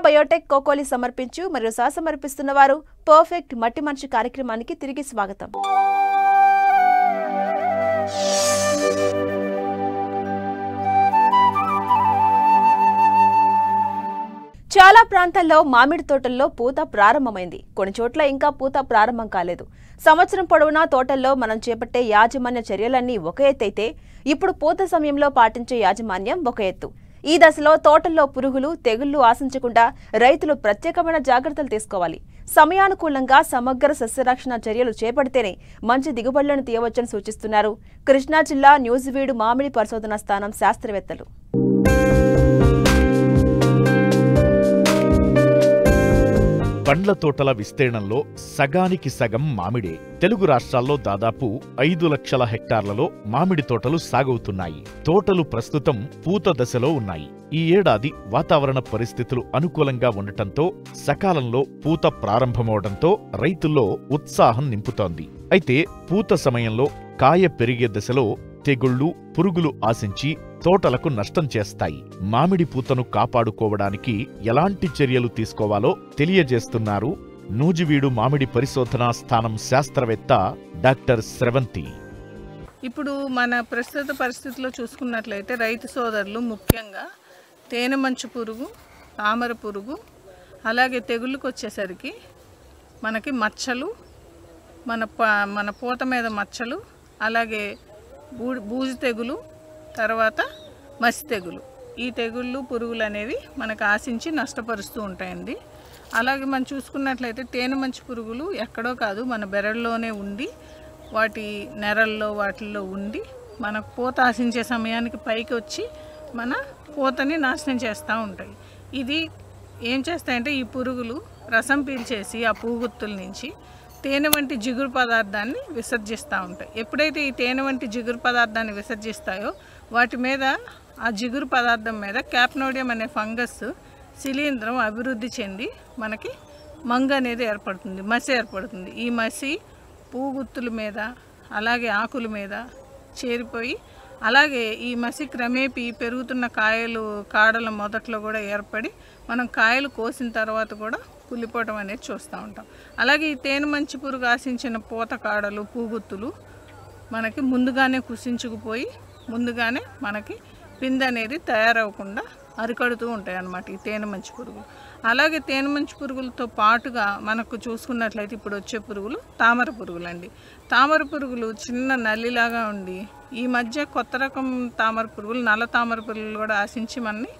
Biotech కోకోలి సమర్పించు మరియు సమర్పిస్తున్న వారు పర్ఫెక్ట్ మట్టి మనిషి కార్యక్రమానికి తిరిగి స్వాగతం. చాలా ప్రాంతాల్లో మామిడి తోటల్లో పూత ప్రారంభమైంది. కొన్ని చోట్ల ఇంకా పూత ప్రారంభం కాలేదు. సంవత్సరం పొడవునా తోటల్లో మనం చేపట్టే యాజమాన్య చర్యలన్నీ ఒక ఎత్తైతే ఇప్పుడు పూత సమయంలో పాటించే యాజమాన్యం ఒక ఎత్తు. ఈ దశలో తోటల్లో పురుగులు, తెగుళ్లు ఆశించకుండా రైతులు ప్రత్యేకమైన జాగ్రత్తలు తీసుకోవాలి. సమయానుకూలంగా సమగ్ర సస్యరక్షణ చర్యలు చేపడితేనే మంచి దిగుబడులను తీయవచ్చని సూచిస్తున్నారు కృష్ణా జిల్లా న్యూజివీడు మామిడి పరిశోధనా స్థానం శాస్త్రవేత్తలు. పండ్ల తోటల విస్తీర్ణంలో సగానికి సగం మామిడే. తెలుగు రాష్ట్రాల్లో దాదాపు 5 లక్షల హెక్టార్లలో మామిడి తోటలు సాగవుతున్నాయి. తోటలు ప్రస్తుతం పూత దశలో ఉన్నాయి. ఈ ఏడాది వాతావరణ పరిస్థితులు అనుకూలంగా ఉండటంతో సకాలంలో పూత ప్రారంభమవడంతో రైతుల్లో ఉత్సాహం నింపుతోంది. అయితే పూత సమయంలో కాయ పెరిగే దశలో తెగుళ్లు, పురుగులు ఆశించి తోటలకు నష్టం చేస్తాయి. మామిడి పూతను కాపాడుకోవడానికి ఎలాంటి చర్యలు తీసుకోవాలో తెలియజేస్తున్నారు నూజివీడు మామిడి పరిశోధనా స్థానం శాస్త్రవేత్త డాక్టర్ స్రవంతి. ఇప్పుడు మన ప్రస్తుత పరిస్థితుల్లో చూసుకున్నట్లయితే రైతు సోదరులు ముఖ్యంగా తేనె మంచు పురుగు, తామర పురుగు, అలాగే తెగుళ్ళకు వచ్చేసరికి మనకి మచ్చలు, మన పూత మీద మచ్చలు, అలాగే బూజు తెగులు, తర్వాత మసి తెగులు, ఈ తెగుళ్ళు పురుగులు అనేవి మనకు ఆశించి నష్టపరుస్తూ ఉంటాయండి. అలాగే మనం చూసుకున్నట్లయితే తేనె మంచి పురుగులు ఎక్కడో కాదు, మన బెరళ్ళలోనే ఉండి వాటి నెరల్లో వాటిల్లో ఉండి మన పూత ఆశించే సమయానికి పైకి వచ్చి మన పూతని నాశనం చేస్తూ ఉంటాయి. ఇది ఏం చేస్తాయంటే ఈ పురుగులు రసం పీల్చేసి ఆ పూగుత్తుల నుంచి తేనె వంటి జిగురు పదార్థాన్ని విసర్జిస్తూ ఉంటాయి. ఎప్పుడైతే ఈ తేనె వంటి జిగురు పదార్థాన్ని విసర్జిస్తాయో వాటి మీద, ఆ జిగురు పదార్థం మీద క్యాప్నోడియం అనే ఫంగస్ శిలీంధ్రం అభివృద్ధి చెంది మనకి మంగ అనేది ఏర్పడుతుంది, మసి ఏర్పడుతుంది. ఈ మసి పూగుత్తుల మీద అలాగే ఆకుల మీద చేరిపోయి, అలాగే ఈ మసి క్రమేపీ పెరుగుతున్న కాడల మొదట్లో కూడా ఏర్పడి మనం కాయలు కోసిన తర్వాత కూడా కుళ్ళిపోవటం అనేది చూస్తూ ఉంటాం. అలాగే ఈ తేనె మంచి పురుగు ఆశించిన పూత కాడలు, పూగుత్తులు మనకి ముందుగానే కుసించుకుపోయి ముందుగానే మనకి పిందె అనేది తయారవకుండా అరికడుతూ ఉంటాయి అన్నమాట ఈ తేనె మంచి పురుగులు. అలాగే తేనె మంచి పురుగులతో పాటుగా మనకు చూసుకున్నట్లయితే ఇప్పుడు వచ్చే పురుగులు తామర పురుగులు అండి. తామర పురుగులు చిన్న నల్లిలాగా ఉండి ఈ మధ్య కొత్త రకం తామర పురుగులు, నల్ల తామర పురుగులు కూడా ఆశించి మనని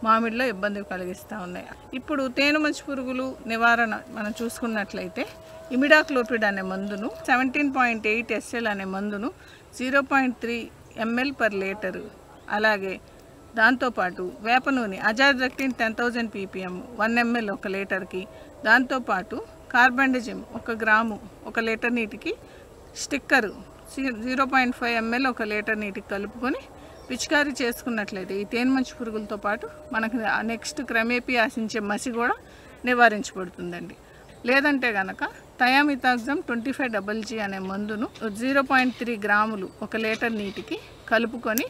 మామిడిలో ఇబ్బంది కలిగిస్తూ ఉన్నాయి. ఇప్పుడు తేనె మంచి పురుగులు నివారణ మనం చూసుకున్నట్లయితే ఇమిడాక్లోపిడ్ అనే మందును, 17.8 SL అనే మందును 0.3 ml per లీటరు, అలాగే దాంతోపాటు వేప నూనె అజాడిరెక్టిన్ 10,000 ppm 1 ml 1 లీటర్కి, దాంతోపాటు కార్బండిజిమ్ 1 గ్రాము 1 లీటర్ నీటికి, స్టిక్కరు 0.5 ml 1 లీటర్ నీటికి కలుపుకొని పిచికారీ చేసుకున్నట్లయితే ఈ తేనె మంచి పురుగులతో పాటు మనకు నెక్స్ట్ క్రమేపీ ఆశించే మసి కూడా నివారించబడుతుందండి. లేదంటే కనుక థయామిథాక్సమ్ 25GG అనే మందును 0.3 గ్రాములు 1 లీటర్ నీటికి కలుపుకొని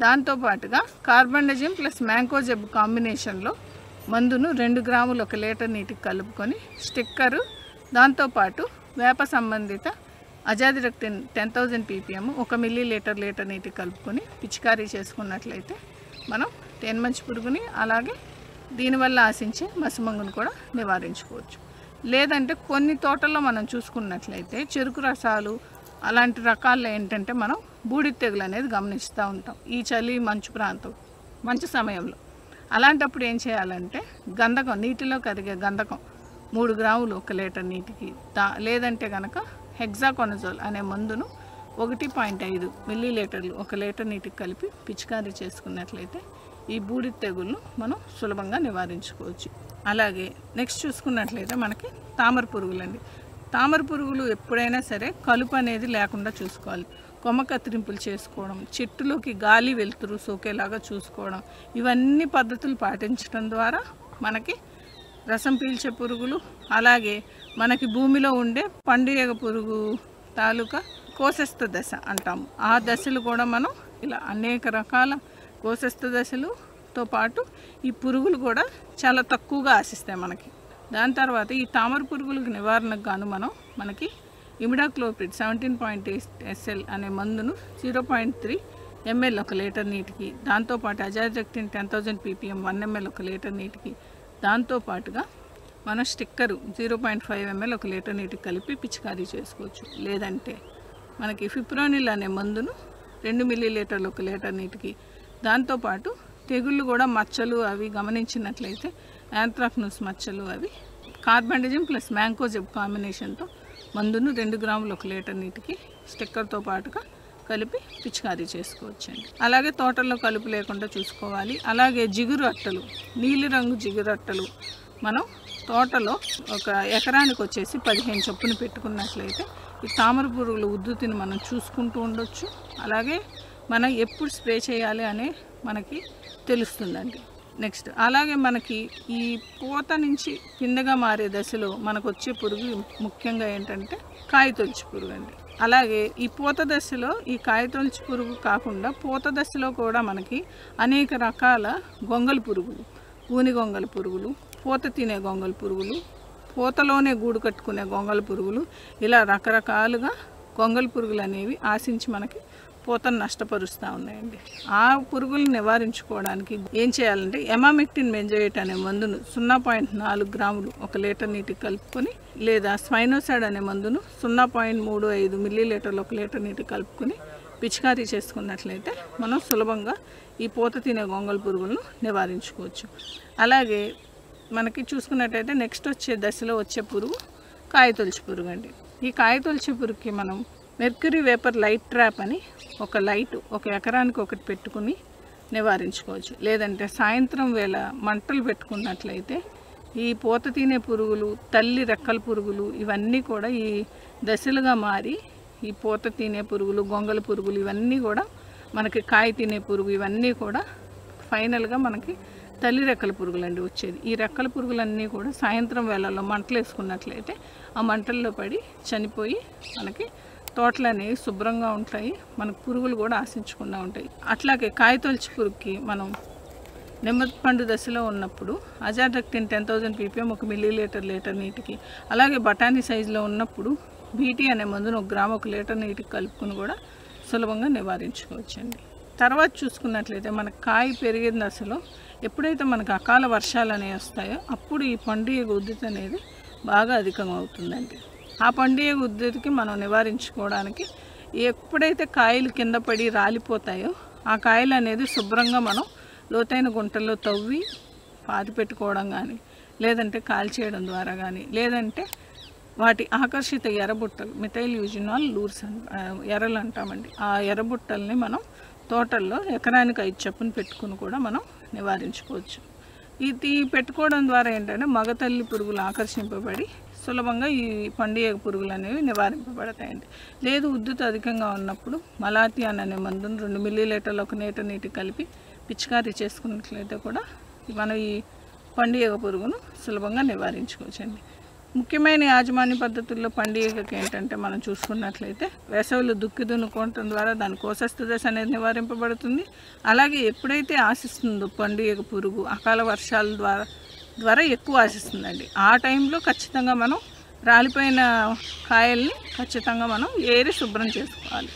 దాంతోపాటుగా కార్బండిజిమ్ ప్లస్ మ్యాంకోజెబ్ కాంబినేషన్లో మందును 2 గ్రాములు 1 లీటర్ నీటికి కలుపుకొని స్టిక్కరు, దాంతోపాటు వేప సంబంధిత అజాడిరెక్టిన్ 10,000 ppm 1 మిల్లీలీటర్ లీటర్ నీటికి కలుపుకొని పిచికారీ చేసుకున్నట్లయితే మనం తేనె మంచి పురుగుని అలాగే దీనివల్ల ఆశించే మసిమంగును కూడా నివారించుకోవచ్చు. లేదంటే కొన్ని తోటల్లో మనం చూసుకున్నట్లయితే చెరుకు రసాలు అలాంటి రకాల్లో ఏంటంటే మనం బూడిద తెగులు అనేది గమనిస్తూ ఉంటాం ఈ చలి మంచు సమయంలో. అలాంటప్పుడు ఏం చేయాలంటే గంధకం, నీటిలో కరిగే గంధకం 3 గ్రాములు 1 లీటర్ నీటికి, లేదంటే కనుక హెక్సాకోనజోల్ అనే మందును 1.5 మిల్లీలీటర్లు 1 లీటర్ నీటికి కలిపి పిచికారీ చేసుకున్నట్లయితే ఈ బూడిద తెగులను మనం సులభంగా నివారించుకోవచ్చు. అలాగే నెక్స్ట్ చూసుకున్నట్లయితే మనకి తామర పురుగులండి. తామర పురుగులు ఎప్పుడైనా సరే కలుపు అనేది లేకుండా చూసుకోవాలి. కొమ్మ కత్తిరింపులు చేసుకోవడం, చెట్టులోకి గాలి వెలుతురు సోకేలాగా చూసుకోవడం, ఇవన్నీ పద్ధతులు పాటించడం ద్వారా మనకి రసం పీల్చే పురుగులు, అలాగే మనకి భూమిలో ఉండే పండుగ పురుగు తాలూకా కోశస్థ దశ అంటాము, ఆ దశలు కూడా మనం ఇలా అనేక రకాల కోశస్థ దశలు, తో పాటు ఈ పురుగులు కూడా చాలా తక్కువగా ఆశిస్తాయి మనకి. దాని తర్వాత ఈ తామర పురుగులకు నివారణకు గాను మనకి ఇమిడాక్లోప్రిడ్ 17.8 SL అనే మందును 0.3 ml 1 లీటర్ నీటికి, దాంతోపాటు అజాడిరెక్టిన్ 10,000 ppm 1 ml 1 లీటర్ నీటికి, దాంతోపాటుగా మనం స్టిక్కరు 0.5 ml 1 లీటర్ నీటికి కలిపి పిచికారీ చేసుకోవచ్చు. లేదంటే మనకి ఫిప్రోనిల్ అనే మందును 2 మిల్లీలీటర్లు 1 లీటర్ నీటికి, దాంతోపాటు తెగుళ్ళు కూడా మచ్చలు అవి గమనించినట్లయితే యాంథ్రాక్నోస్ మచ్చలు అవి కార్బండిజం ప్లస్ మ్యాంకోజెబ్ కాంబినేషన్తో మందును 2 గ్రాములు 1 లీటర్ నీటికి స్టిక్కర్తో పాటుగా కలిపి పిచికారీ చేసుకోవచ్చండి. అలాగే తోటల్లో కలుపు లేకుండా చూసుకోవాలి. అలాగే జిగురు అట్టలు, నీలిరంగు జిగురు అట్టలు మనం తోటలో ఒక ఎకరానికి వచ్చేసి 15 చొప్పున పెట్టుకున్నట్లయితే ఈ తామర పురుగుల ఉద్ధృతిని మనం చూసుకుంటూ ఉండొచ్చు. అలాగే మనం ఎప్పుడు స్ప్రే చేయాలి అనే మనకి తెలుస్తుందండి. నెక్స్ట్ అలాగే మనకి ఈ పూత నుంచి పిందెగా మారే దశలో మనకు వచ్చే పురుగు ముఖ్యంగా ఏంటంటే కాయతొలుచు పురుగు అండి. అలాగే ఈ పూత దశలో ఈ కాయతొలుచు పురుగు కాకుండా పూత దశలో కూడా మనకి అనేక రకాల గొంగళి పురుగులు, ఊని గొంగళి పురుగులు, పూత తినే గొంగళి పురుగులు, పూతలోనే గూడు కట్టుకునే గొంగళి పురుగులు, ఇలా రకరకాలుగా గొంగళి పురుగులు అనేవి ఆశించి మనకి పూతను నష్టపరుస్తూ ఉన్నాయండి. ఆ పురుగులను నివారించుకోవడానికి ఏం చేయాలంటే ఎమామెక్టిన్ బెంజోయేట్ అనే మందును 0.4 గ్రాములు 1 లీటర్ నీటికి కలుపుకొని, లేదా స్పైనోసైడ్ అనే మందును 0.35 మిల్లీలీటర్లు 1 లీటర్ నీటికి కలుపుకొని పిచికారీ చేసుకున్నట్లయితే మనం సులభంగా ఈ పూత తినే గొంగళి పురుగులను నివారించుకోవచ్చు. అలాగే మనకి చూసుకున్నట్టయితే నెక్స్ట్ వచ్చే దశలో వచ్చే పురుగు కాయతొలుచు పురుగు అండి. ఈ కాయతొలుచు పురుగుకి మనం మెర్క్యూరీ వేపర్ లైట్ ట్రాప్ అని ఒక లైట్ 1 ఎకరానికి ఒకటి పెట్టుకుని నివారించుకోవచ్చు. లేదంటే సాయంత్రం వేళ మంటలు పెట్టుకున్నట్లయితే ఈ పూత తినే పురుగులు, తల్లి రెక్కల పురుగులు ఇవన్నీ కూడా ఈ దశలుగా మారి ఈ పూత తినే పురుగులు, గొంగళి పురుగులు ఇవన్నీ కూడా మనకి కాయ తినే పురుగు ఇవన్నీ కూడా ఫైనల్గా మనకి తల్లి రెక్కల పురుగులండి వచ్చేది. ఈ రెక్కల పురుగులన్నీ కూడా సాయంత్రం వేళల్లో మంటలు వేసుకున్నట్లయితే ఆ మంటల్లో పడి చనిపోయి మనకి తోటలు అనేవి శుభ్రంగా ఉంటాయి, మనకు పురుగులు కూడా ఆశించకుండా ఉంటాయి. అట్లాగే కాయతొలుచు పురుగుకి మనం నిమ్మపండు దశలో ఉన్నప్పుడు అజాడిరెక్టిన్ 10,000 ppm 1 మిల్లీలీటర్ లీటర్ నీటికి, అలాగే బఠానీ సైజులో ఉన్నప్పుడు బీటీ అనే మందును 1 గ్రాము 1 లీటర్ నీటికి కలుపుకొని కూడా సులభంగా నివారించుకోవచ్చండి. తర్వాత చూసుకున్నట్లయితే మనకు కాయ పెరిగిన దశలో ఎప్పుడైతే మనకు అకాల వర్షాలు అనేవి వస్తాయో అప్పుడు ఈ పండుగ ఉద్ధృతి అనేది బాగా అధికమవుతుందండి. ఆ పండుగ ఉద్ధృతికి మనం నివారించుకోవడానికి ఎప్పుడైతే కాయలు కింద పడి రాలిపోతాయో ఆ కాయలు అనేది శుభ్రంగా మనం లోతైన గుంటల్లో తవ్వి పాతి పెట్టుకోవడం కానీ, లేదంటే కాల్చేయడం ద్వారా కానీ, లేదంటే వాటి ఆకర్షిత ఎర్రబుట్టలు మిథైల్ యూజినాల్ లూర్స్ ఎర్రలు అంటామండి. ఆ ఎర్రబుట్టల్ని మనం తోటల్లో ఎకరానికి 5 చొప్పున పెట్టుకుని కూడా మనం నివారించుకోవచ్చు. ఇది పెట్టుకోవడం ద్వారా ఏంటంటే మగతల్లి పురుగులు ఆకర్షింపబడి సులభంగా ఈ పండుగ పురుగులు అనేవి నివారింపబడతాయండి. లేదు ఉద్ధృతి అధికంగా ఉన్నప్పుడు మలాథియాన్ అనే మందును 2 మిల్లీలీటర్లు 1 లీటర్ నీటికి కలిపి పిచికారీ చేసుకున్నట్లయితే కూడా మనం ఈ పండుగ పురుగును సులభంగా నివారించుకోవచ్చండి. ముఖ్యమైన యాజమాన్య పద్ధతుల్లో పండుగకి ఏంటంటే మనం చూసుకున్నట్లయితే వేసవిలో దుక్కి దున్నుకోవటం ద్వారా దాని కోసస్థ దశ అనేది నివారింపబడుతుంది. అలాగే ఎప్పుడైతే ఆశిస్తుందో పండుగ పురుగు అకాల వర్షాల ద్వారా ఎక్కువ ఆశిస్తుందండి, ఆ టైంలో ఖచ్చితంగా మనం రాలిపోయిన కాయల్ని ఖచ్చితంగా మనం ఏరి శుభ్రం చేసుకోవాలి.